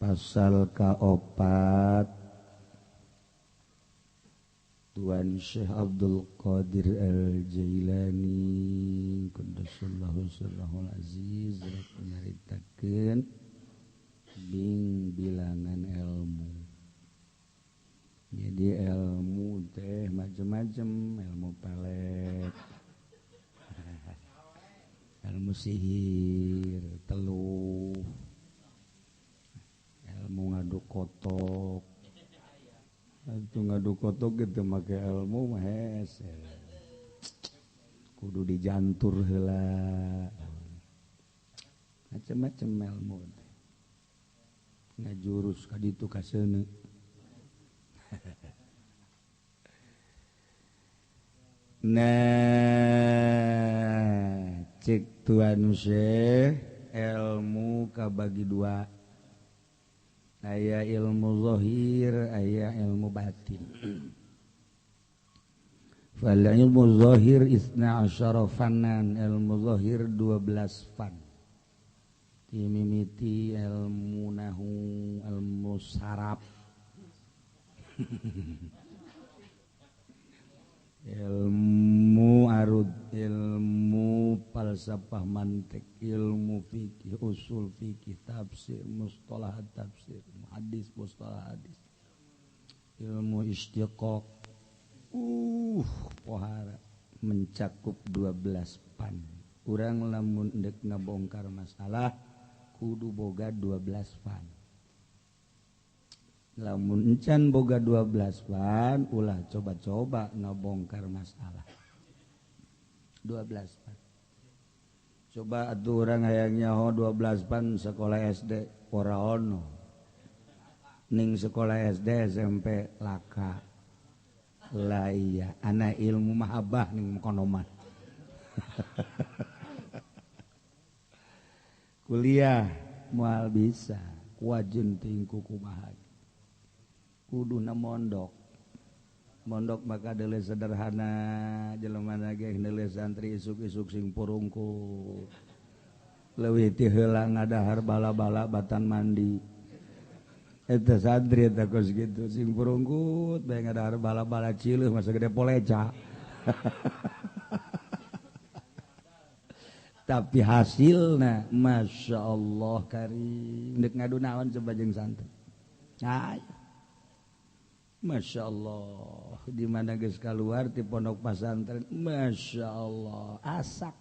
Pasal kaopat Tuan Syekh Abdul Qadir Al-Jailani Quddasallahu sirrahul aziz nyaritakeun bilangan ilmu. Jadi ilmu teh macam-macam, ilmu pelet, ilmu sihir, teluh, ilmu ngaduk kotok. Itu ngaduk kotok gitu make ilmu mah hese. Kudu dijantur heula. Macam-macam ilmu. Ngajurus ka ditu ka seuneu. Nah, cek Tuan Syekh ilmu kabagi dua. Aya ilmu zahir, aya ilmu batin. Fal ilmu zahir 12 fanan, ilmu zahir 12 fan. Timimiti ilmu nahu, ilmu saraf. Ilmu arud, ilmu falsafah mantik, ilmu fikih, usul fikih, tafsir, mustalah tafsir, hadis, mustalah hadis, ilmu istiqaq, pohara mencakup 12 pan. Urang lamun dek ngabongkar masalah kudu boga 12 pan. Lamun encan boga 12 pan, ulah coba-coba ngabongkar masalah 12 pan. Coba atuh urang hayang nyaho 12 pan sekolah SD ora ono. Ning sekolah SD SMP laka. Lah iya, ana ilmu mahabah ning kono mah. Kuliah moal bisa, kuajeun teuing kumaha. Kuduna mondok maka deuleu sederhana jelema ge deuleu santri isuk-isuk sing purungkul leuwih ti heula ngadahar bala-bala batan mandi eta santri eta kos kitu sing purungkut bae ngadahar bala-bala cileuh masa gede poleca tapi hasilna masyaallah karim deuk ngadu naon coba jeung santri Masya Allah, di mana geus keluar di pondok pesantren, Masya Allah, asak,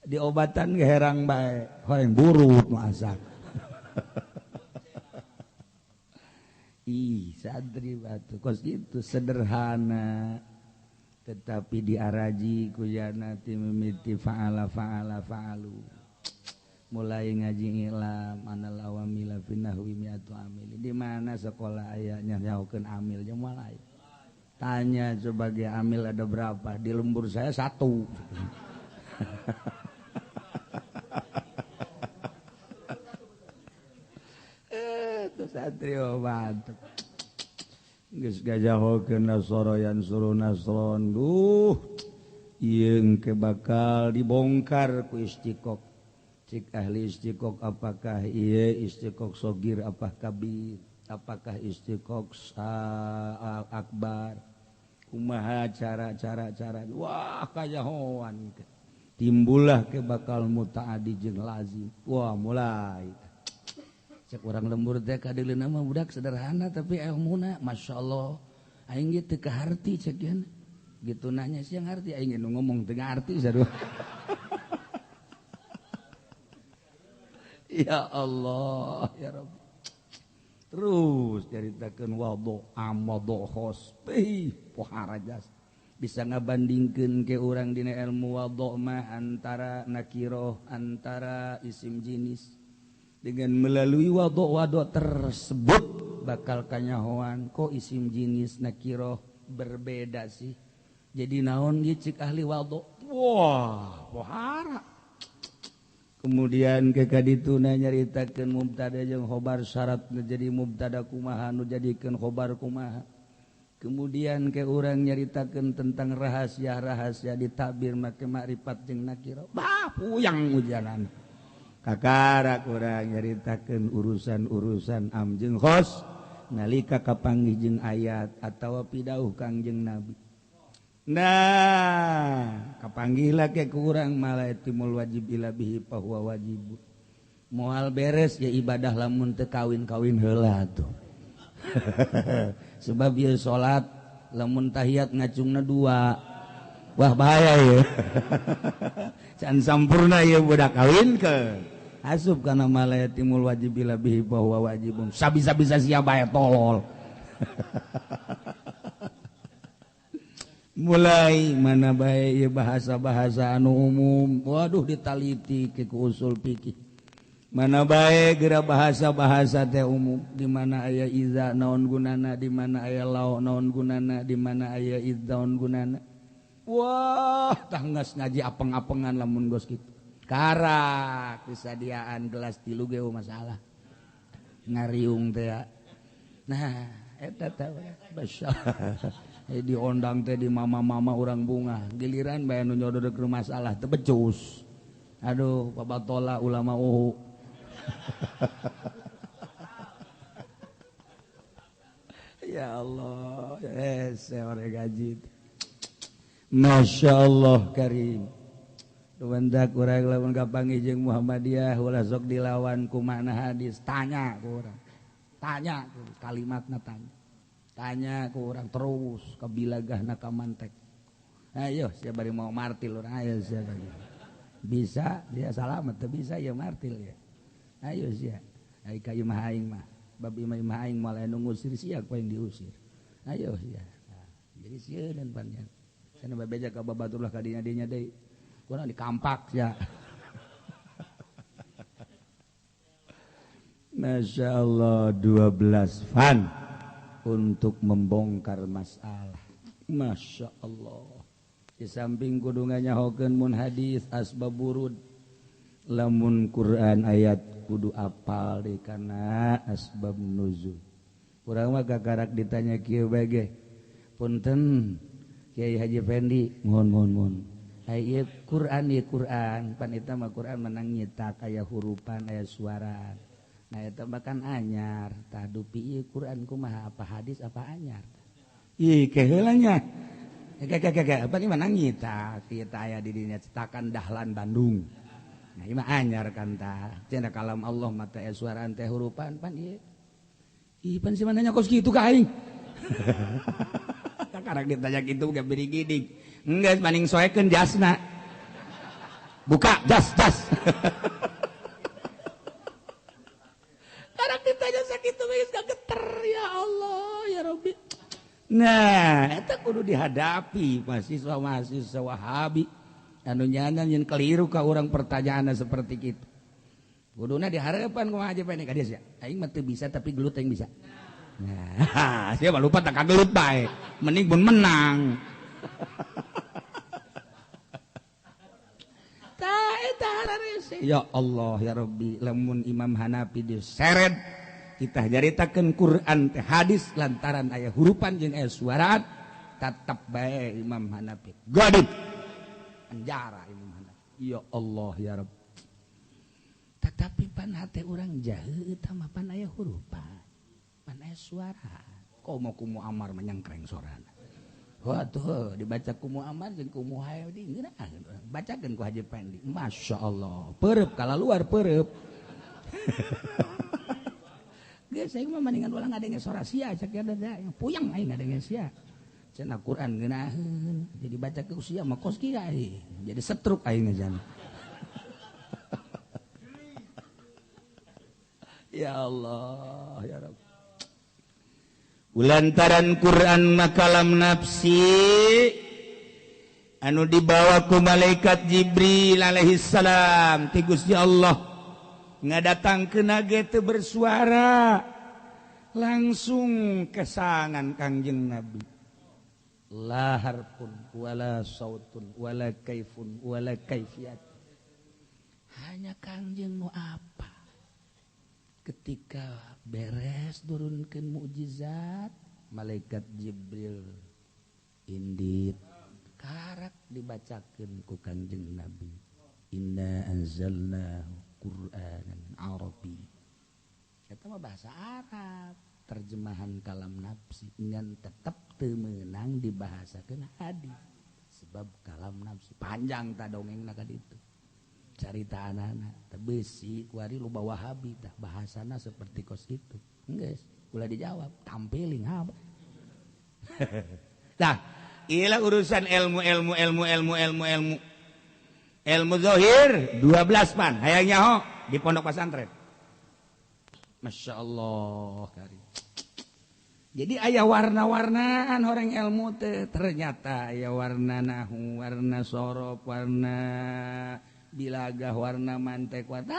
di obatan herang bae, hoyong buruk masak. Santri batu, kos itu sederhana, tetapi diaraji kuyana timimiti fa'alu. Mulai ngaji ilam anal awamila finahwi mi'atu amil. Di mana sekolah ayahnya nyahukeun amil jeung moal aya. Tanya sebagai amil ada berapa? Di lembur saya 1. Itu santri mantep. Geus gajahokeun nasoroyan suruh nasron. Ieu engke bakal dibongkar ku istiqaq. Cik ahli istiqaq apakah ieu istiqaq sogir apakah kabir, apakah istiqaq akbar, kumaha cara wah kajahoan timbullah ke bakal mutaadi jeung lazim. Wah mulai cek urang lembur teh kadeulina mah budak sederhana tapi ilmuna masyaallah aing ge teu kaharti cek yeuna gitu nanya siang ngarti aing nu ngomong teu ngarti saduh. Ya Allah, ya Rabbi. Terus ceritakeun wadhu amadhu khosbi pohara jas. Bisa ngabandingkeun ke urang dina ilmu wadhu mah antara nakiroh, antara isim jinis. Dengan melalui wadhu tersebut bakal kanyahoan kok isim jinis nakiroh berbeda sih. Jadi naon ge cik ahli wadhu? Wah, pohara. Kemudian ke kadituna nyaritakeun mubtada jeung khobar syarat jadi mubtada kumaha nu jadikeun khobar kumaha kemudian ke urang nyaritakeun tentang rahasia-rahasia ditabir make makrifat jeung nakira puyang ujanan kakara urang nyaritakeun urusan-urusan am jeung khos nalika kapanggih jeung ayat atawa pidauh Kangjeng Nabi. Nah kapanggihlah ke kurang malah timul wajib ila bihi fahuwa wajib moal beres ya ibadah lamun teu kawin-kawin heula tuh. Sebab ieu salat lamun tahiyat ngacungna 2 wah bahaya ya. Can sampurna ieu budak kawin ke asup kana malayatimul wajib ila bihi bahwa wajibun sabisa-bisa sia bae tolol. Mulai mana bae ieu bahasa-bahasa anu umum waduh ditaliti ke usul fikih. Mana bae geura bahasa-bahasa teh umum di mana aya iza naon gunana di mana aya lau naon gunana di mana aya id naon gunana. Wah tah geus ngaji apeng-apengan lamun geus kitu. Karak kesadiaan gelas 3 ge masalah. Ngariung teh. Nah, eta teh masyaallah. Diondang teh di mama-mama urang bunga. Giliran bae nu nyododok masalah teh becus. Aduh, babatola ulama uhu. Ya Allah, ore gaji. Masya Allah karim. Dumendak urang lamun kapanggih jeung Muhammadiyah ulah sok dilawan ku makna hadis, tanya ku urang. Tanya ku kalimatna tanya. Tanya ku urang terus kabilagahna ka mantek. Ayo sia bari mau martil urang ayo sia bari. Bisa dia salamet teu bisa ya martil ya. Ayo sia. Ai ka imah aing mah. Bab imah aing malah anu ngusir sia ku yang diusir. Ayo sia. Nah, jadi sieun panjang. Sana babeja ka babatullah ka dinya deui. Kurang dikampak sia. Masya Allah 12 fan untuk membongkar masalah. Masya Allah. Di samping kudu nganyahokeun mun hadis asbab wurud lamun Quran ayat kudu apal deui kana asbab nuzul. Urang mah kakarak ditanya kieu bae ge. Punten Kiai Haji Fendi, mohon. Aya Quran ieu Quran, pan eta mah Quran menang nyitak aya hurupan aya suara. Nah eta mah kan anyar, tah dupi ieu Quran kumaha apa hadis apa anyar. Ih keheula nya. Apa ini menang nyitak kita aya di dinya cetakan Dahlan Bandung. Nah ini mah anyar kan tah. Cenah kalam Allah mata aya suaraan teh hurupan pan ieu. Ih pan si mananya kos kitu ka aing. Karak ditanya kitu ge beri gidig. Enggeus maning soekeun jasna. Buka jas. Karak ditanya sakitu geus kageter ya Allah ya Rabbi. Nah, eta kudu dihadapi mahasiswa Wahabi anu nyanan yen keliru ka urang pertanyaanna seperti kitu. Kuduna dihareupan kumaha aja pene ka dia sia. Aing mah teu bisa tapi gelut aing bisa. Nah, sia mah lupa tak kagelut bae. Mending pun menang. Tah eta hararese. Ya Allah ya Rabbi, lamun Imam Hanafi diseret kita jaritakeun Quran teh hadis lantaran aya hurupan jeung aya suaraan tetap bae Imam Hanafi godit penjara Imam Hanafi ya Allah ya Rabb. Tetapi pan hate urang jaheut mah pan aya hurupan pan aya suara komo kumu amar menyangkreng sorana waduh dibaca kumu amar jeung kumu haydi ngeunaan bacakeun ku Haji Pendi Masya Allah peureup kala luar peureup. Geus aing mah mendingan ulang ngadenge sora sia cak ada yang puyang aing ngadenge sia. Cenah Quran ngeunaheun jadi baca ke usia mah kos kieu aing. Jadi setruk aing jan. Ya Allah ya Rabb. Ulantaran Quran makalam nafsi anu dibawa ku malaikat Jibril alaihi salam ti Gusti Allah ngadatangkeun ge teu bersuara langsung kesangan Kangjeng Nabi la harfun wala sautun wala kaifun wala kaifiyat hanya Kangjeng nu apa ketika beres turunkeun mukjizat malaikat Jibril indit karak dibacakeun ku Kanjeng Nabi inna anzalnahu qur'anan arabi eta mah bahasa Arab terjemahan kalam nafsi ngan tetep teu meunang dibahasakeun hadis sebab kalam nafsi panjang ta dongengna ka ditu carita anak-anak teu beusi ku ari loba Wahabi tah bahasana seperti kos kitu geus ulah dijawab tampiling apa nah ieu urusan ilmu zahir 12 pan hayang nyaho di pondok pesantren Masya Allah karim. Jadi aya warna-warnaan orang ilmu teh ternyata aya warna nahu, warna sorof, warna bilagah, warna mantek, warna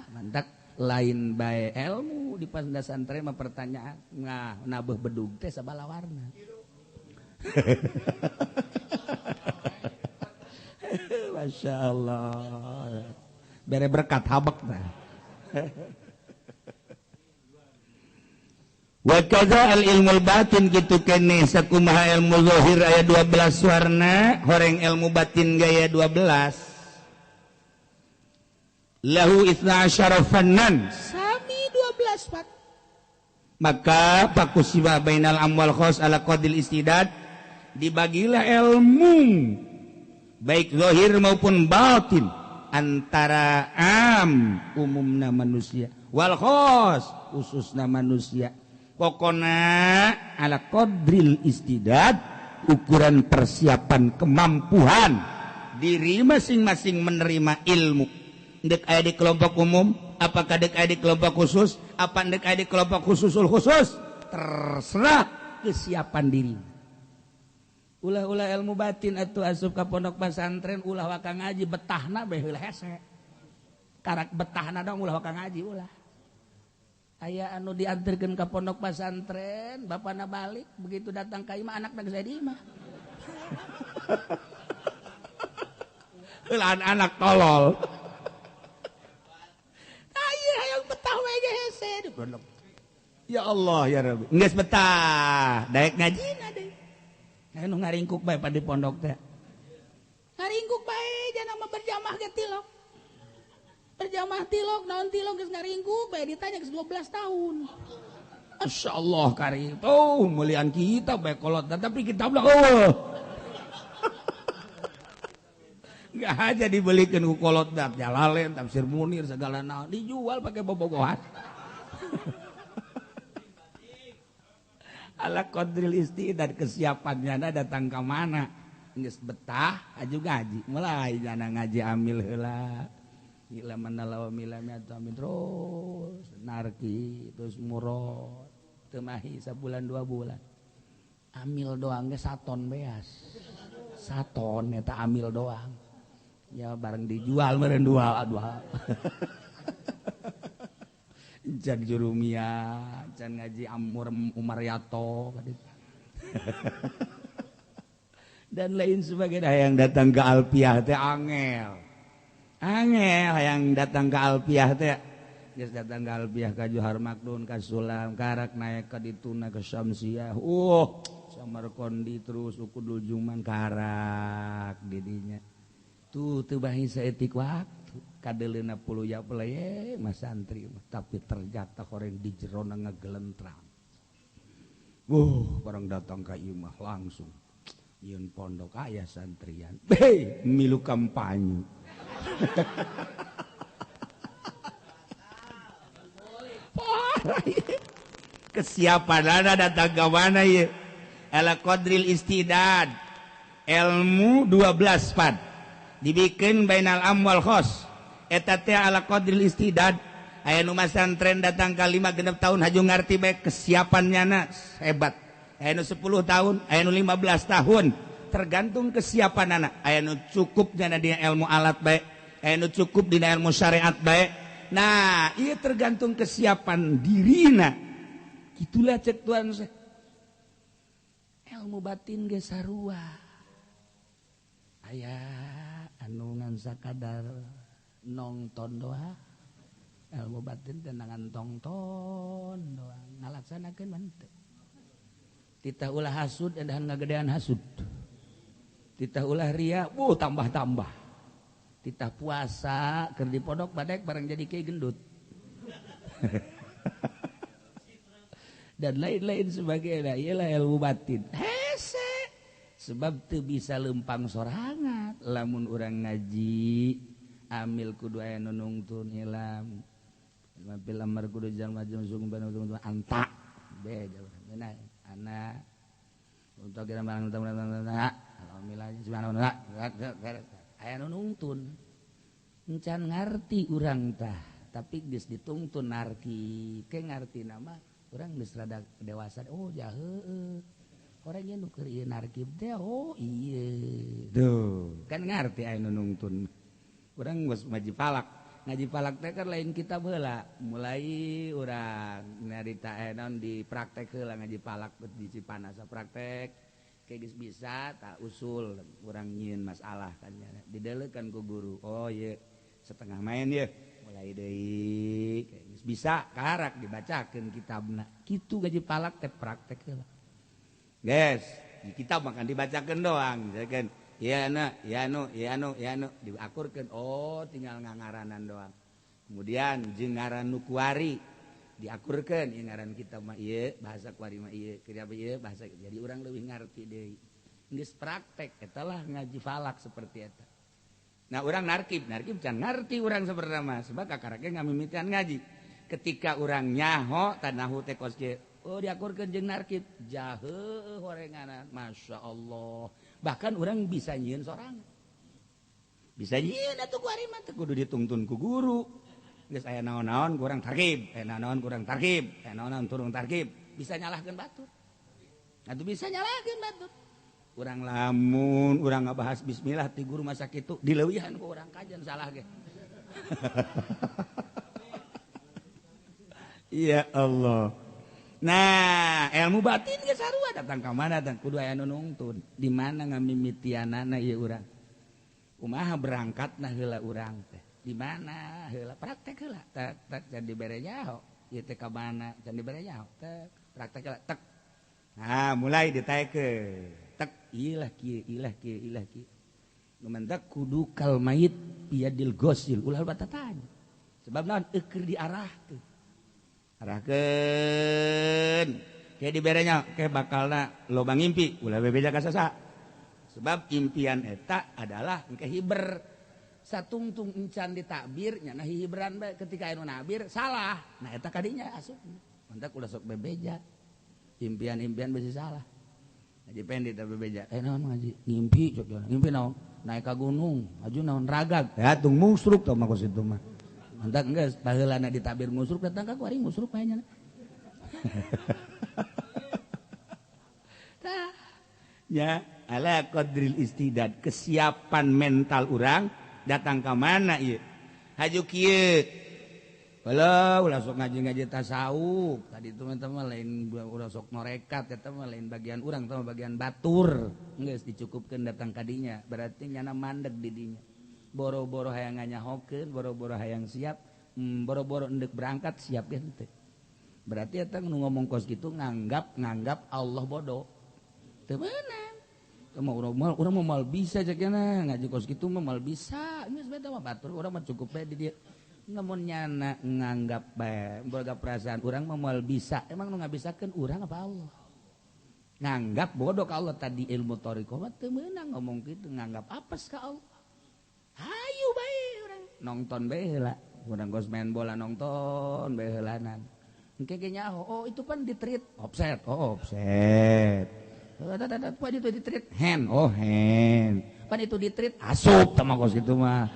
mantak lain bae ilmu di pesantren mah pertanyaan nabeuh bedug teh sabala warna. Masya Allah. Bere berkat habak tah. Wa kadza al ilmul batin kitu keneh sakumaha ilmu zahir aya 12 warna horeng ilmu batin gaya 12 lahu 12 fannan sami 12 fat maka pakusiba bainal amwal khos ala qadil istidad dibagilah ilmu baik zahir maupun batin antara umumna manusia wal khos khususna manusia pokona ala qadril istidad ukuran persiapan kemampuan diri masing-masing menerima ilmu dek aya di kelompok umum apakah dek aya di kelompok khusus apa dek aya di kelompok khususul khusus terserah kesiapan diri ulah-ulah ilmu batin atuh asup ka pondok pesantren ulah waka ngaji betahna bae heula hese karak betahna dong ulah waka ngaji ulah aya anu dianterkeun ka pondok pesantren bapana balik begitu datang ka imah anakna geus aya di imah heula anak tolol aya hayang betah we ge hese di pondok ya Allah ya Rabbi geus betah daek ngajina deui anu ngaringkuk bae pa di pondok teh ngaringkuk bae jangan mah berjamaah ge tilok berjamaah tilok naon tilok geus ngaringkuk bae ditanya geus 12 tahun Masya Allah karim mulian kita bae kolot tapi kita bilang nggak aja dibelikan ku kolot dat Jalalain tafsir Munir segala naon dijual pakai bobogohan ala qadril istidad kesiapannya datang ke mana geus betah aju ngaji mulai jana ngaji amil heula ila manalawa milami atau amin terus narki terus murad temahi sabulan 2 bulan amil doang ge saton beas saton eta amil doang ya bareng dijual meureun dua can jurumia can ngaji Umar Yato dan lain sebagainya yang datang ke Alpiah teh angel yang datang ke Alpiah teh geus datang ke Alpiah ka Johar Makdun ka Sulam karak naik ka dituna ke Syamsiah Samarqandi terus Ukudul Juman karak didinya tuh teu bahi saeutik waktu kadeleuna puluya peleye mas santri tapi ternyata koreng di jerona ngagelentrang barang datang ka imah langsung yeun pondok aya santrian milu kampanye kesiapan datang ke mana ya ala qadril istidad ilmu 12 pad dibikin bainal amwal khos eta teh ala qadril istidad aya nu masantren datang ka 5 genep tahun haju ngarti bae kesiapannya hebat aya nu 10 tahun aya nu 15 tahun tergantung kesiapan anak aya nu cukup dina ilmu alat bae aya nu cukup dina ilmu syariat bae nah ieu tergantung kesiapan dirina gitulah cek tuan ilmu batin ge sarua aya anu ngan sakadar nongton doang ilmu batin tenangan tongton doang ngalaksanakeun mah teu titah ulah hasud dan ngagedean hasud, titah ulah ria tambah-tambah, titah puasa keur di pondok badek bareng jadi kiai gendut dan lain-lain sebagainya. Ialah ilmu batin hese sebab teu bisa lempang sorangan lamun urang ngaji amil kudu aya nu nungtun ilham mampil amar kudu jalma sung anta beda beuna anak untuk kira barang alhamdulillah subhanallah aya nu nungtun encan ngarti urang tah tapi geus ditungtun narki ke ngarti nama urang geus rada dewasa oh ya heueuh orang nya nu keur ieu narkib teh oh ieu tuh kan ngarti aya nu nungtun urang geus ngaji palak teh kan lain kitab heula mulai urang nyarita naon di praktek heula ngaji palak di Cipanasa praktek kayak geus bisa tak usul urang nyieun masalah kan didelekeun ku guru oh ieu setengah main ye mulai deui geus bisa karak dibacakeun kitabna kitu ngaji palak teh praktek heula guys di kitab makan dibacakeun doang kan ya diakurkeun oh tinggal ngangaranan doang kemudian jeung ngaran nu kuari diakurkeun ieu ngaran kitab mah ieu bahasa kuari mah ieu kieu ieu bahasa jadi urang leuwih ngarti deui geus praktek eta lah ngaji falak seperti eta. Nah urang narkib can ngarti urang sabenerna mah sebab kakarake ngamimitian ngaji ketika urang nyaho tanahu teh kos oh diakurkeun jeung narkib jaheuh horenganan masyaallah bahkan orang bisa nyieun sorangan bisa nyieun atuh ku ari mah teh kudu ditungtun ku guru geus aya naon-naon kurang tarkib naon kurang tarkib naon turun tarkib bisa nyalahkeun batur atuh bisa nyalahkeun batur urang lamun urang ngabahas bismillah ti guru masa kitu dileuwihan ku urang kajen salah ge ya Allah. Nah, ilmu batin geus sarua datang ka mana dan kudu aya nu nungtun. Di mana ngamimitianana ieu urang? Kumaha berangkatna heula urang teh? Di mana heula praktek heula? Tak can dibere nyaho. Ieu teh ka mana? Can dibere nyaho. Tek praktek heula tek. Nah, mulai ditaekeun. Tek ilah kieu. Nu mentak kudu kal mayit biadil gosil ulah batatanya. Sebab naon eukeur diarahkeun. Arahkeun kayak diberenya kayak bakalna loba ngimpi ulah bebeja ka sasa sebab impian eta adalah engke hiber satungtung encan ditakbir nya nah hiberan bae ketika anu nabir salah nah eta kadinya asup mantak ulah sok bebeja impian-impian bisi salah ngaji pendek da bebeja naon ngaji ngimpi cok ngimpi naon naik ka gunung aju naon ragag ya tung musruk tah mah kos itu mah mantak geus baheulana ditabir musruk datang ka kuari musruk bae nya tah ya ala qadril istidad kesiapan mental urang datang ka mana ieu haju kieu ulah sok ngaji-ngaji tasawuf tadi itu mah lain ulah sok norekat eta mah lain bagian urang tah bagian batur geus dicukupkeun datang ka dinya berarti nyana mandeg di dinya boro-boro hayang nganyahokeun boro-boro hayang siap boro-boro endek berangkat siap ge teh berarti eta nu ngomong kos kitu nganggap Allah bodoh teu beunang urang mah mal bisa cekna ngaji kos kitu mah mal bisa geus beda mah batur urang mah cukup bae di dieu namun nyana nganggap bae boga perasaan urang mah mal bisa emang nu ngabisakeun urang apa Allah nganggap bodoh ka Allah tadi ilmu thariqah mah teu meunang ngomong kitu nganggap apes ka Allah hayu bae urang nonton bae heula urang geus main bola nonton bae heulanan engke ge nyaho oh itu pan ditreat offset pan itu ditreat hand pan itu ditreat asup tah mah kos kitu mah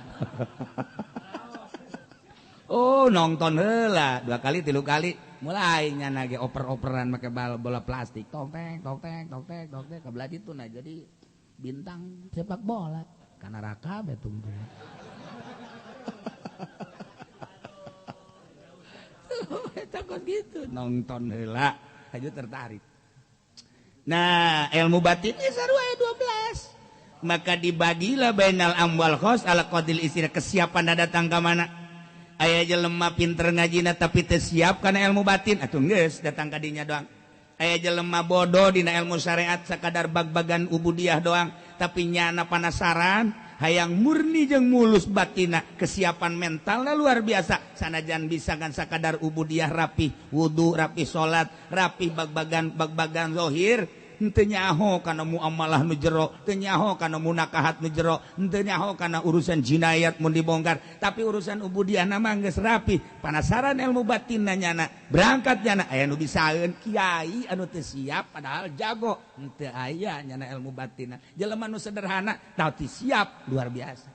oh nonton heula 2 kali 3 kali mulai nyana ge oper-operan make bola plastik tok tek kabelah ditu nah jadi bintang sepak bola kana raka betul takut gitu nonton heula haju tertarik. Nah ilmu batinnya sarua 12 maka dibagilah bainal amwal khos ala qadil istira kesiapan datang ka mana aya jelema pinter ngajina tapi teu siap kana ilmu batin atuh geus datang ka dinya doang aya jelema bodoh dina ilmu syariat sakadar bag-bagan ubudiyah doang tapi nyana penasaran hayang murni jeung mulus batina kesiapan mentalna luar biasa sanajan bisa kan sakadar ubudiyah rapi wudu rapi salat rapi bag-bagan zahir henteu nyaho kana muamalah nu jero teu nyaho kana munakahat nu jero henteu nyaho kana urusan jinayat mun dibongkar tapi urusan ubudiyah mah geus rapi penasaran ilmu batin nyana berangkat nyana aya nu bisaeun kiai anu teu siap padahal jago henteu aya nyana ilmu batinna jelema nu sederhana tapi siap luar biasa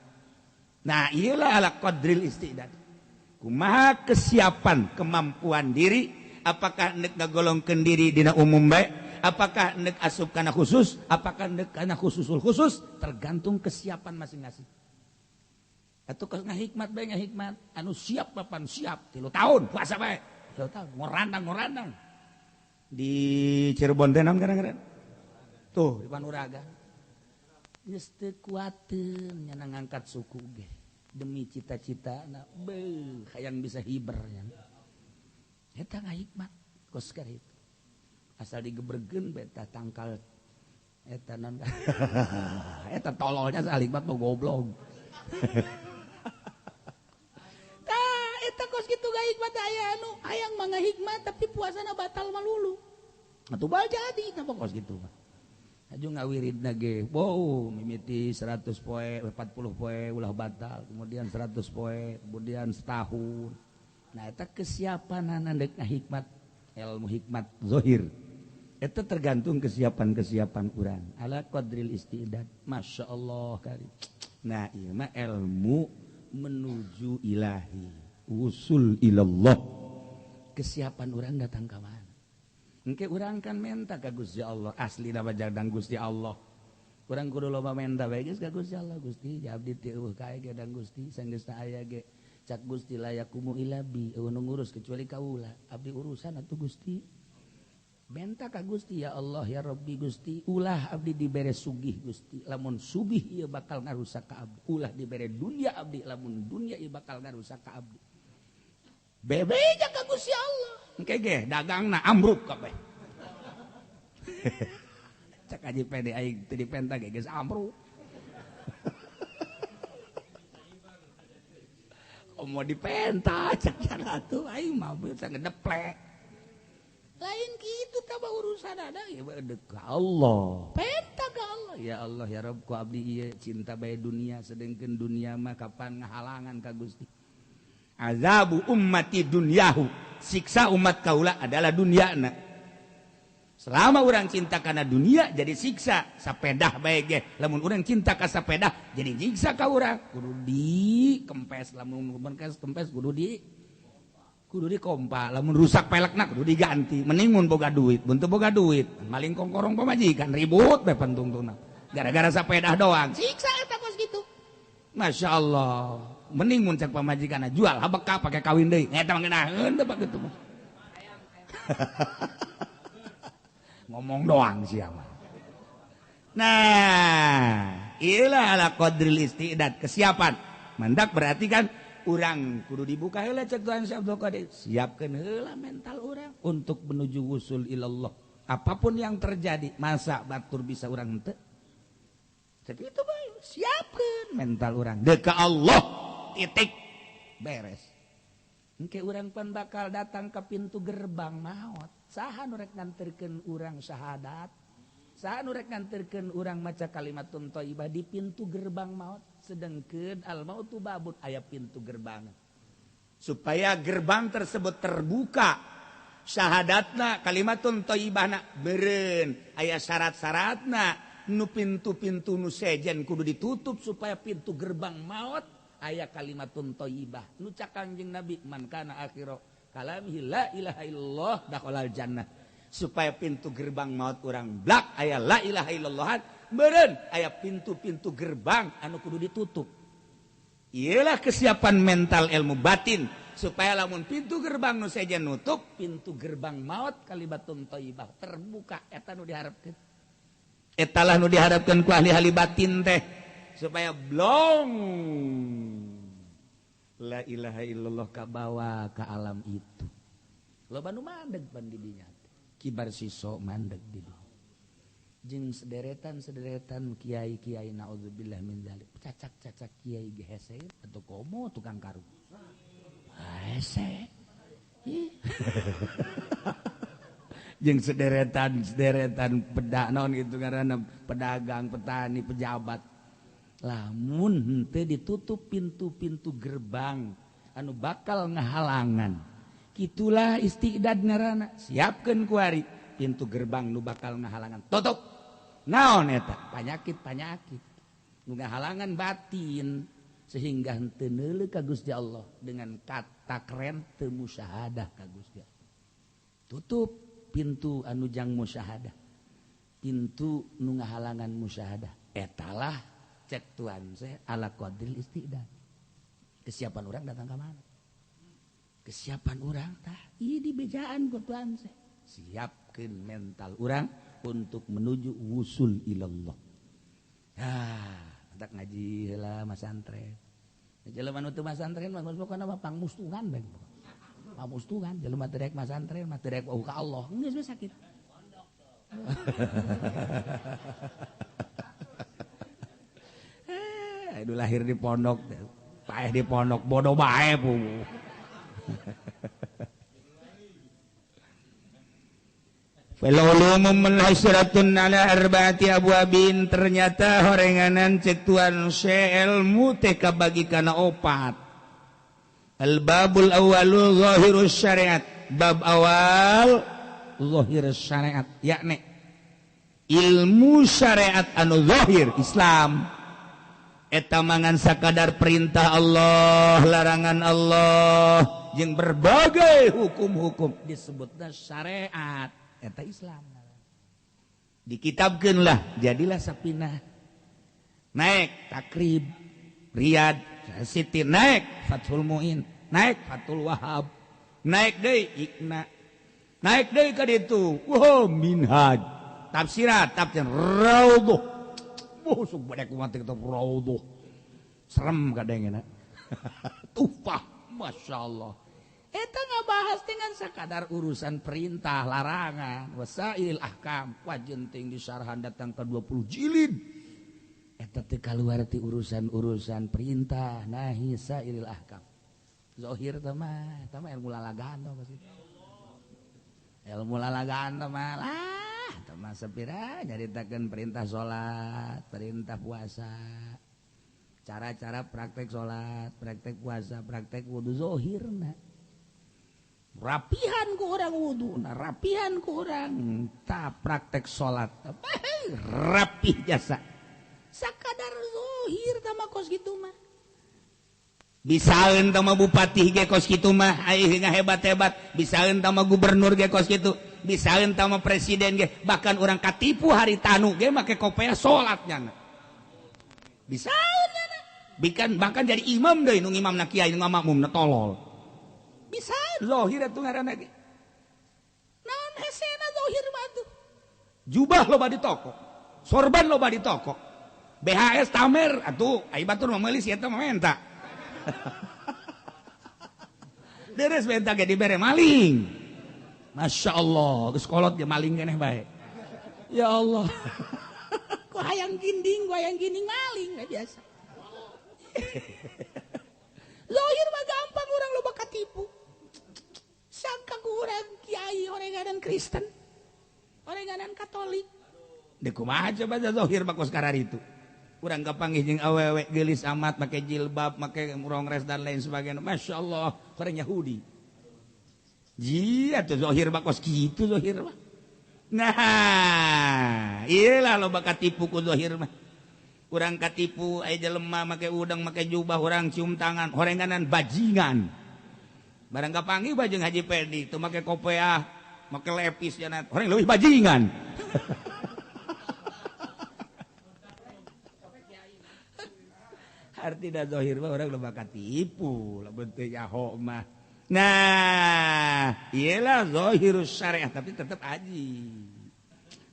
nah ieulah ala qadril istidad kumaha kesiapan kemampuan diri apakah neuk ngagolongkeun diri dina umum bae apakah nek asup kana khusus apakah nek kana khususul khusus tergantung kesiapan masing-masing atuh geus ngahikmat bae ngahikmat anu siap papan siap 3 tahun puasa bae 3 tahun ngorandang di Cirebon teh naon kadang-kadang tuh di Panuraga geus teu kuateun nya ngangkat suku ge demi cita-citana beuh hayang bisa hiber nya eta ngahikmat kos kitu asal digebregeun beta tangkal eta non eta tololnya salikmat mau goblok tah eta kos kitu ga hikmat aya anu hayang mah hikmat tapi puasana batal malulu atuh bae jadi napa kos kitu mah aju ngawiridna ge wow mimiti 100 poe 40 poe ulah batal kemudian 100 poe kemudian setahun nah eta kesiapanana deuk ngahikmat ilmu hikmat zahir itu tergantung kesiapan urang ala qadril istidad masya Allah kali nah ieu mah ilmu menuju ilahi usul ilallah kesiapan urang datang ka mana engke urang kan menta ka Gusti Allah asli na bajadang Gusti Allah urang kudu loba menta bae geus ka Gusti Allah Gusti abdi teh eueuh kae ge dan Gusti sanggeus aya ge cak Gusti layakumu ilabi eueuh nu ngurus kecuali kaula abdi urusan atuh Gusti benta ka Gusti ya Allah ya Rabbi Gusti ulah abdi dibere sugih Gusti lamun sugih ieu bakal ngarusak ka abdi ulah dibere dunia abdi lamun dunia ieu bakal ngarusak ka abdi bebeja ka Gusti Allah engke ge dagangna amruk kabeh cak aji pede aing teu dipenta ge geus amruk mau dipenta cak cenah atuh aing mah bisa ngedeplek lain gitu tabah urusan ada ya deuk ka Allah penta ka Allah ya Allah ya Rabb ku abdi ieu cinta bae dunia sedengkeun dunia mah kapan ngahalangan ka Gusti azabu ummati dunyahu siksa umat kaula adalah duniana selama urang cinta kana dunia jadi siksa sapedah bae ge lamun urang cinta ka sapedah jadi nyiksa ka urang kudu di kempes lamun kempes kudu di kompa lamun rusak pelekna kudu diganti mending mun boga duit mun teu boga duit maling kongkorong pamajikan ribut bae pantungtungna gara-gara sapedah doang siksa eta kos kitu masyaallah mending mun cek pamajikanna jual habeka pake kawin deui eta mah ngeunaheun teh pak kitu mah ngomong doang sia mah nah iyalah ala qadril istidad kesiapan mandak berarti kan urang kudu dibuka heula cek Tuhan Syekh Abdul Qadir siapkeun heula mental urang untuk menuju wusul ilallah apapun yang terjadi masa batur bisa urang henteu tapi itu bae siapkeun mental urang deuk ka Allah titik beres engke urang pan bakal datang ke pintu gerbang maut saha nu rek nganterkeun urang syahadat saha nu rek nganterkeun urang maca kalimatun thayyibah di pintu gerbang maut sedengkeun al mautu babun aya pintu gerbang supaya gerbang tersebut terbuka syahadatna kalimatun thayyibahna beureun aya syarat-syaratna nu pintu-pintu nu sejen kudu ditutup supaya pintu gerbang maut aya kalimatun thayyibah nu cak Kangjeng Nabi man kana akhiru kalamihi la ilaha illallah dakhalal jannah supaya pintu gerbang maut urang blak aya la ilaha illallah beureun aya pintu-pintu gerbang anu kudu ditutup iyalah kesiapan mental ilmu batin supaya lamun pintu gerbang nu sejen nutup pintu gerbang maut kalimatun thayyibah terbuka eta nu diharapkeun etalah nu diharapkeun ku ahli-ahli batin teh supaya blong la ilaha illallah kabawa ka alam itu loba nu mandeg pan di dinya kibar siso mandeg di jeung sederetan kiai naudzubillah min dzalik cacak kiai ge hese atuh komo tukang karu hese jeung sederetan pedak naon gitu ngaranna pedagang petani pejabat lamun henteu ditutup pintu-pintu gerbang anu bakal ngahalangan kitulah istidad ngaranna siapkeun ku ari pintu gerbang nu bakal ngahalangan tutup naon eta panyakit nu ngahalangan batin sehingga henteu neuleuh ka Gusti Allah dengan kata keren teu musyahadah ka Gusti Allah tutup pintu anu jang musyahadah pintu nu ngahalangan musyahadah etalah cek Tuhan saya ala qadril istidad kesiapan orang datang ke mana kesiapan orang tah ieu dibejaan ku Tuhan saya siapkeun mental orang untuk menuju wusul ilallah hendak ngaji heula masantren jelema nu teu masantren mah pokona mah pangmustungan bae pangmustungan jelema teu rek masantren mah teu rek ka Allah geus we sakit Aduh lahir di pondok, paeh di pondok, bodoh bae pu. Falulumum menhasiratun ala arba'ati abwabin ternyata horenganan cek Tuhan ilmu teh kabagi kana opat. Al-babul awwalu zahirus syariat. Bab awal zahirus syariat yakni ilmu syariat anu zahir Islam. Eta mangan sakadar perintah Allah, larangan Allah, jeung berbagai hukum-hukum disebutna syariat. Eta Islam. Dikitabkeun lah, jadilah sapinah. Naik takrib, riyad, siti naik Fathul Muin, naik Fathul Wahab, naik deui Iqna, naik deui ka ditu. Minhaj, tafsirat, tafsir Raudhah. Sok badek kumaha teh raudhah. Serem kadengna. Tufah, masyaallah. Eta ngabahas dengan sakadar urusan perintah, larangan, wasail ahkam, wajenting disarhan datang ke 20 jilid. Eta teh kaluar ti urusan-urusan perintah, nahi sailil ahkam. Zahir teh mah, eta mah ilmu lalagaan tah pasti. Ilmu lalagaan teh mah teman sepira nyaritakeun perintah salat, perintah puasa, cara-cara praktek salat, praktek puasa, praktek wudu zahirna. Rapihan ku urang wuduna, rapihan ku urang ta praktek salat. Rapih jasa. Sakadar zahir tah mah kos kitu mah. Bisaeun tah mah bupati ge kos kitu mah, aya hebat-hebat. Bisaeun tah mah gubernur ge kos kitu. Bisaeun tah mah presiden ge, bahkan urang katipu hari tanu ge make kopea salatnya. Bisaeun nya. Bahkan jadi imam deui nu imamna kiai nu makmumna tolol. Bisaeun zahir atuh ngaranna ge. Naon hesena zahir mah atuh? Jubah loba di toko. Sorban loba di toko. BHS tamer atuh ai batur mah meuli si eta mah menta. Deres benta ge dibere maling. Masya Allah, geus kolot ge maling keneh bae. Ya Allah. Ku hayang ginding maling we biasa. Zahir mah gampang urang loba katipu. Sangka ku urang kiai orenganan Kristen. Orenganan Katolik. Deuk kumaha coba zahir mah kos kararitu. Urang kapanggih jeung awewe geulis amat make jilbab, make rongres dan lain sebagainya. Masya Allah, orang Yahudi. Ji atuh zahir mah kos kitu zahir mah. Nah, iyalah loba katipu ku zahir mah. Urang katipu aya jelema make udang, make jubah, urang cium tangan, horenganan bajingan. Barang kapanggih bajing Haji Pedi teu make kopiah, make lepis janat, horeng leuwih bajingan. Artinya zahir mah orang loba katipu, lamun teu nyaho mah. Nah, iyalah zahirus syariah tapi tetap aji.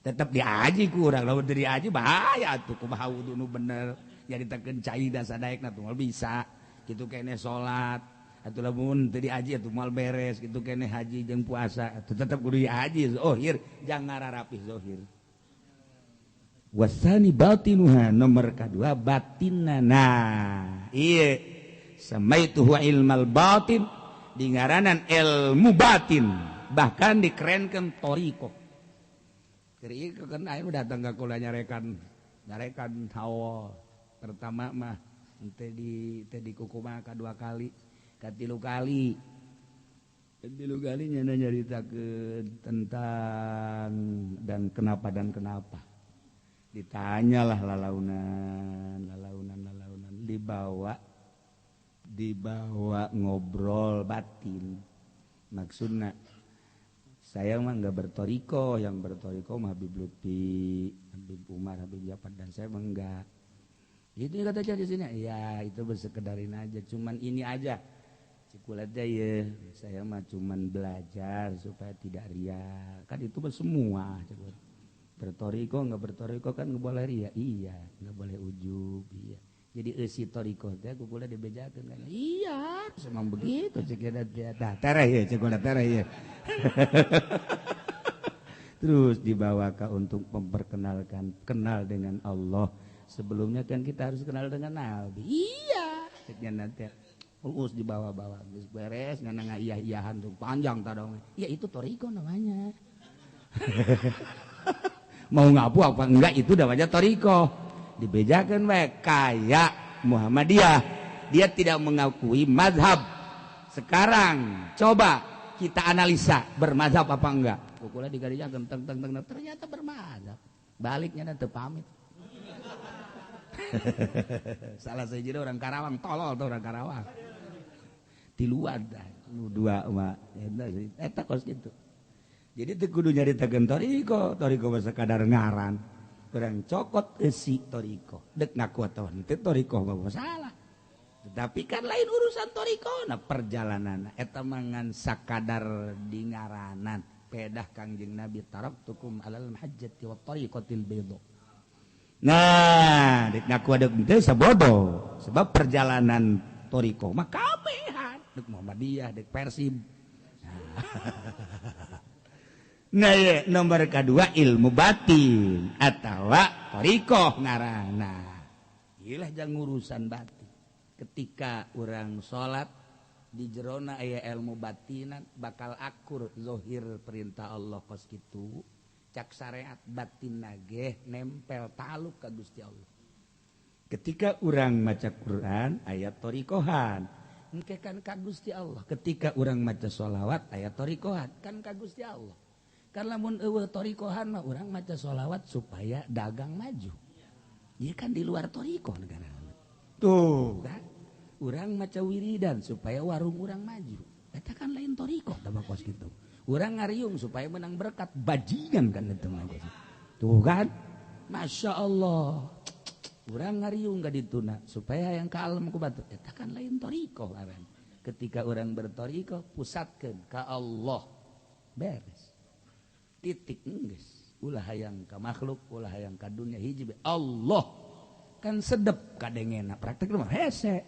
Tetap diaji ku urang, lamun teu diaji bahaya atuh kumaha wudu nu bener. Nyaritakeun cai dan sadaekna tuh bisa. Kitu keneh salat. atuh lamun teu diaji atuh moal beres kitu keneh haji jeung puasa atuh tetep kudu haji zahir jangan ngararapih zahir. Wasani batinuha nomor kedua batinna. Nah ieu samaituhu ilmal batin dingaranan ilmu batin bahkan dikerenkeun thariqah. Keur kan ayeuna datang ka kula nyarekan hawa pertama mah teh di kukumaha kadua kali katilu kali nya nyaritakeun tentang dan kenapa ditanyalah lalaunan dibawa ngobrol batin maksudna saya mah enggak bertoriko, yang bertoriko mah Habib Lutfi, Habib Umar, Habib Jafar dan saya mah enggak. Itu kata di sini, ya itu bersekedarin aja, cuman ini aja. Cikulat ya, saya mah cuman belajar supaya tidak ria. Kan itu semua. Bertoriko enggak bertoriko kan enggak boleh ria, iya, enggak boleh ujub, iya. Jadi isi toriko teh kukula dibejakeun kan. Iya, memang begitu cekena teh. Tah tareh ya cekuna tareh ya. Terus dibawa ke untuk memperkenalkan kenal dengan Allah. Sebelumnya kan kita harus kenal dengan Nabi. Iya, cekena teh. Urus dibawa-bawa geus beres nganana iyah-iyahan tuh panjang tadong. Ya itu toriko namanya. Mau ngapu apa enggak itu namanya toriko. Dibejakan baik kayak Muhammadiyah, dia tidak mengakui mazhab. Sekarang coba kita analisa bermazhab apa enggak. Kukula digadijakeun teng ternyata bermazhab. Baliknya nanti pamit. Salah sejeuna orang Karawang tolol tuh orang Karawang. Di luar dah dua mah eta kos gitu. Jadi teu kudu nyaritakeun toriko mah sakadar ngaran. Orang cokot esi toriko dek ngaku atau nanti toriko gak masalah tetapi kan lain urusan toriko nah perjalanan eta mangan sakadar di ngaranan pedah kangjeng Nabi taraktukum alal mahajjati wa tariqatil bayda. Nah dek ngaku adek teu sabodo sebab perjalanan toriko mah kabehan dek Muhammadiyah dek Persib. Nah ya, nomor kedua ilmu batin atau torikoh ngarana. Iyalah jang urusan batin. Ketika orang sholat di jerona aya ilmu batinan bakal akur zohir perintah Allah kos kitu. Cak syariat batin nageh nempel taluk ka Gusti Allah. Ketika orang maca Quran ayat torikohan. Engke kan ka Gusti Allah. Ketika orang maca sholawat ayat torikohan kan ka Gusti Allah. Karena mun eueuh torikohan mah urang maca sholawat supaya dagang maju. Ieu kan di luar toriko negara. Tuh kan. Urang maca wiridan supaya warung urang maju. Eta kan lain toriko da kos kitu. Urang ngariung supaya menang berkat bajingan kan itu mah. Tuh kan. Masya Allah. Urang ngariung ka dituna supaya yang kalem ku batu. Eta kan lain toriko aran. Ketika urang bertoriko pusatkeun ka Allah. Beres. Titik geus ulah hayang ka makhluk ulah hayang ka dunya hiji Allah kan sedep kadengena praktek mah hese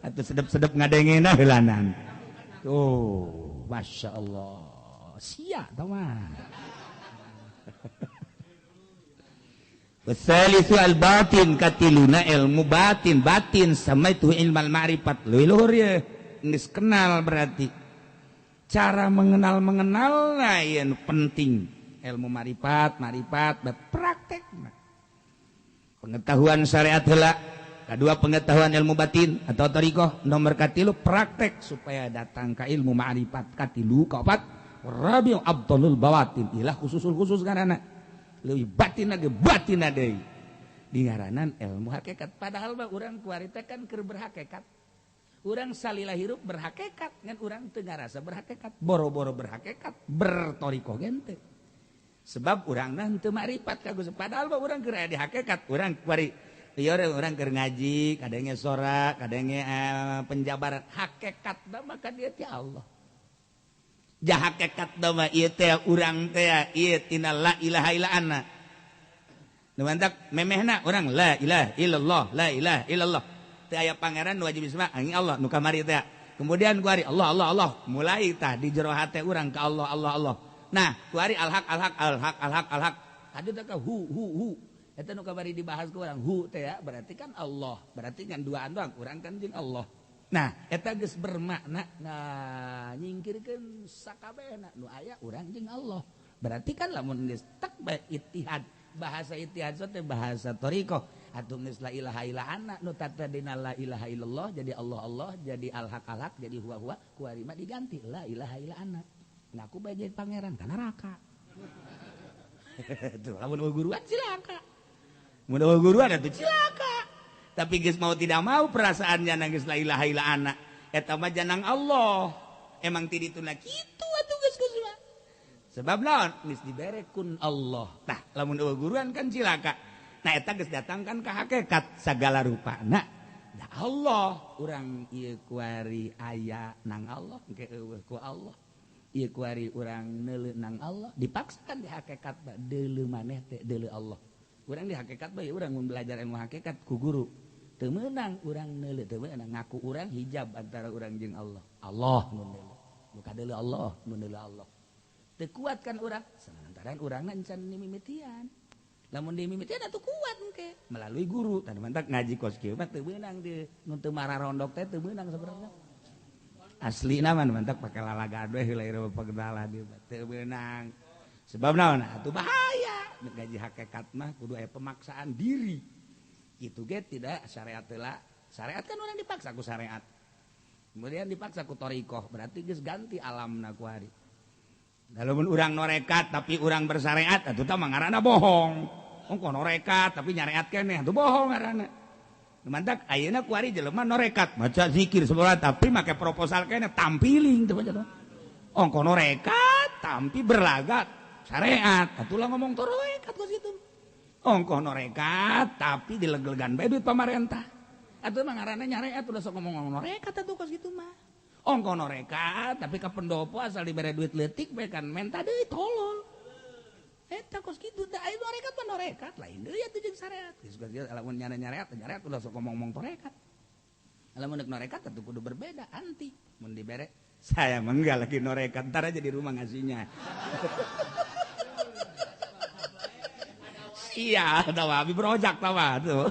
atuh sedep-sedep ngadengena heulanan tuh Masya Allah sia tah mah. Wasalisu al-batin katiluna ilmu batin sama itu ilmal ma'rifat luhur ya geus kenal berarti cara mengenal lain penting ilmu marifat praktek pengetahuan syariat heula kedua pengetahuan ilmu batin atau thariqah nomor katilu praktek supaya datang ke ilmu ma'rifat katilu kaopat rabiul abdalul bawatin ilah khusus karena leuwih batin deui di ngaranan ilmu hakikat padahal mah urang kuarita kan keur berhakikat. Urang salila hirup berhakikat ngan urang teu ngarasa berhakikat boro-boro berhakikat bertoriko gente sebab urang nah teu ma'rifat ka Gusti padahal mah urang keur aya di hakikat urang kuari ieu urang keur ngaji kadenge sora kadenge penjabaran hakikat da mah ka dieu ti Allah jah hakikat da mah ieu teh urang teh ieu tina la ilaha illa anna nu mantak memehna urang la ilaha illallah teu aya pangeran nu wajib disembah angin Allah nu kamari teh. Kemudian ku ari Allah Allah Allah mulai tah di jero hate urang ka Allah Allah Allah. Nah, ku ari al-haq al-haq al-haq al-haq al-haq. Hade teh ka hu. Eta nu kamari dibahas ku urang hu teh ya berarti kan Allah. Berarti kan duaan doang urang kan jeung Allah. Nah, eta geus bermakna nyingkirkeun sakabehna nu aya urang jeung Allah. Berarti kan lamun geus tak ittihad, bahasa ittihad teh bahasa thariqah. Atuh geus la ilaha illa anna nu tatadina la ilaha illallah jadi Allah Allah, jadi al-haq al-haq, jadi huwa huwa, ku ari mah diganti la ilaha illa anna. Ngaku bae jadi pangeran ka neraka. Tuh lamun guruan cilaka. Mun guruan atuh cilaka. Tapi geus mau tidak mau perasaannya geus la ilaha illa anna. Eta mah janang Allah. Emang ti dituna kitu atuh geus mah. Sebab naon? Geus diberekun Allah. Nah, lamun guruan kan cilaka. Nah, eta geus datangkan ka hakikat sagala rupana. Da Allah, urang ieu kuari aya nang Allah, engke eueuh ku Allah. Ieu kuari urang neuleuh nang Allah, dipaksakan di hakikat ba deuleuh maneh teh deuleuh Allah. Urang di hakikat bae urang mun belajar ilmu hakikat ku guru. Teu meunang urang neuleuh, teu meunang ngaku urang hijab antara urang jeung Allah. Allah nu neuleuh. Nu kadeuleuh Allah, nu neuleuh Allah. Teu kuat kan urang, sanantaran urangna encan mimitian. Lamun dimimitian atuh kuat engke melalui guru. Tadi mantak ngaji kos kieu mah teu meunang di nu teu mararondok teh teu meunang sabenerna. Aslina mah mantak pake lalagan we heula ieu pagedala dieu teu meunang. Sebab naon? Atuh bahaya. Ngaji hakikat mah kudu aya pemaksaan diri. Kitu ge tidak syariat heula. Syariat kan urang dipaksa ku syariat. Kemudian dipaksa ku thariqah, berarti geus ganti alamna ku ari. Lamun urang norekat tapi urang bersyariat atuh tah ngaranna bohong. Ongko norekat tapi nyareat keneh atuh bohong ngaranna. Mantak ayeuna ku ari jelema norekat maca zikir salat tapi make proposal keneh tampiling teu baca. Ongko norekat tapi berlaga syariat atuh lah ngomong norekat ku situ. Ongko norekat tapi dileg-legan bae duit pamarentah. Atuh mah ngaranna nyareat udah sok ngomong norekat atuh ku situ mah. Ongko norekat tapi ka pendopo asal dibere duit leutik bae kan menta deui tolol. Eta kos kitu da aya norekat mah norekat lain deui atuh jeung syariat. Geus lamun nyareat ulah sok ngomong torekat. Lamun neuk norekat atuh kudu berbeda anti. Mun dibere saya mah enggak lagi norekat entar aja di rumah ngasihnya. Iya, tawa abi projak tawa tuh.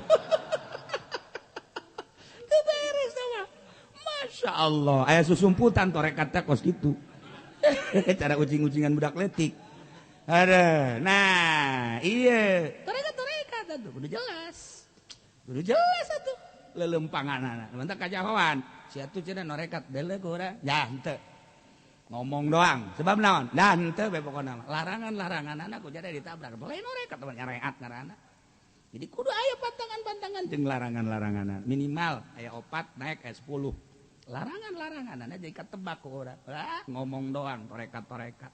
Masya Allah, ayah susumputan torekat teh kos gitu. Cara ucing-ucingan budak letik. Ada, nah iya. Torekat atuh, udah jelas atuh. Lelempangan, mantak kajahoan. Si atuh cenah norekat, bele ku urang. Ya henteu. Ngomong doang. Sebab naon? Da henteu bae pokona. Larangan aku jadi ditabrak. Lain norekat teman nyareat ngaranna. Jadi kudu aya pantangan-pantangan jeung larangan-laranganan. Minimal aya 4 naik aya 10. Larangan aja ikat tebak ku urang. Ngomong doang torekat.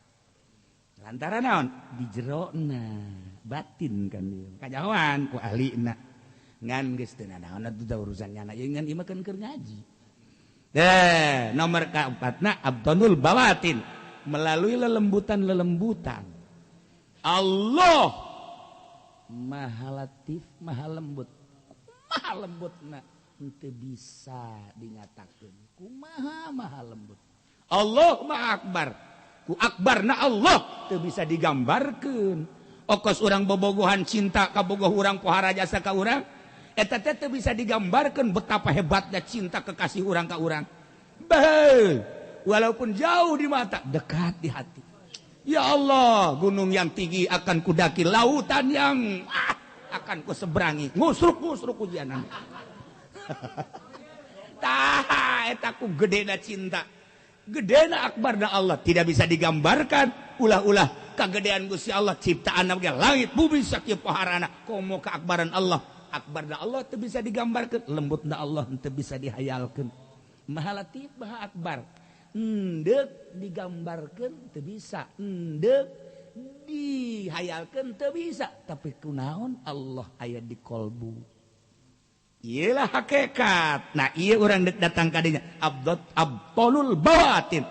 Lantaran naon? Di jerona batin kan ieu. Kajahoan ku ahlina. Ngan geus teu naon atuh urusan nyana ieu ngan ieu mah keur ngaji. Nomor keempatna abtonul bawatin melalui lelembutan. Allah Maha Latif, Maha lembut. Maha lembutna henteu bisa dinyatakeun. Kumaha maha lembut. Allah Maha Akbar. Ku akbarna Allah teu bisa digambarkeun. Okos urang bobogohan cinta ka bogoh urang pohara jasa ka urang, eta teh teu bisa digambarkeun betapa hebatnya cinta kekasih urang ka urang. Bae, walaupun jauh di mata, dekat di hati. Ya Allah, gunung yang tinggi akan kudaki, lautan yang akan kuseberangi. Ngusruk ujianan. Tah eta ku gedena cinta. Gedena akbarna Allah tidak bisa digambarkan. Ulah-ulah kagedean Gusti Allah ciptaan ge langit bumi sakieu paharana. Komo keakbaran Allah. Akbarna Allah teu bisa digambarkeun, lembutna Allah teu bisa dihayalkeun. Maha Latif, Maha Akbar. Endek digambarkeun teu bisa, endek dihayalkeun teu bisa, tapi kunaon Allah aya di kolbu. Iyalah hakikat. Nah, iya orang datang kadinya abtolul bawatin.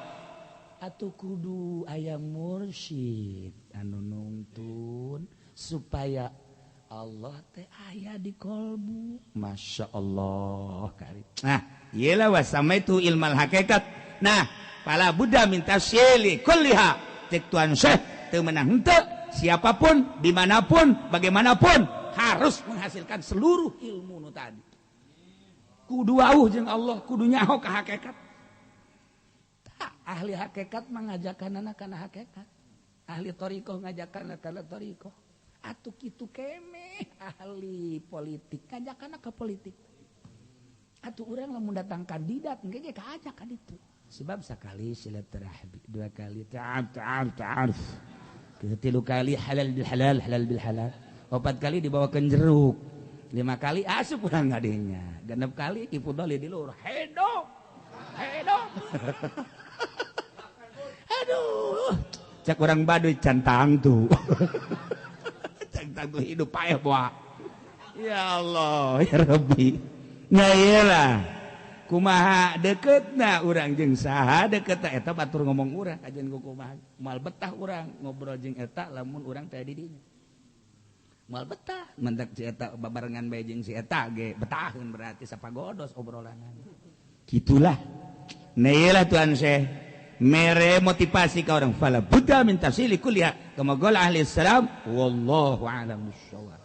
Atuh kudu aya mursyid anu nuntun supaya Allah teh aya di kolbu. Masya Allah karim. Nah iyalah wasamaitu ilmal hakikat. Nah pala Buddha minta syeli kulliha cek tuan syekh teu menang henteu siapapun dimanapun bagaimanapun harus menghasilkan seluruh ilmu nu tadi. Kudu auh jeung Allah, kudu nyaho ka hakikat. Tak ahli hakikat mengajakanana kana hakikat. Ahli thariqah ngajakanana kana thariqah. Atuh kitu kemeh ahli politik ngajakanana ka politik. Atuh urang lamun datang kandidat engke kaajak ka ditu. Sebab sekali silaturahmi, dua kali ta'aruf. Ketilu kali halal bil halal, halal bil halal. 4 kali dibawakan jeruk. 5 kali asup urang ngadenya. 6 kali dipudoli di luar. Hedok. Aduh. Cak orang Baduy cantang tuh. Cantang tuh hidup payah boa. Ya Allah, ya Rabbi. Nah iyalah. Kumaha deketna urang jeung saha deket eta batur ngomong urang kajian ku kumaha. Moal betah urang ngobrol jeung eta lamun urang teh di dinya. Moal betah mentek si eta babarengan bae jeung si eta ge betaheun berarti sapagodos obrolanan. Gitulah. Nah iyalah Tuhan Syekh mere motivasi ka orang fala Buddha min tafsili kulliha kama qala ahli salam wallahu a'lam bissawab.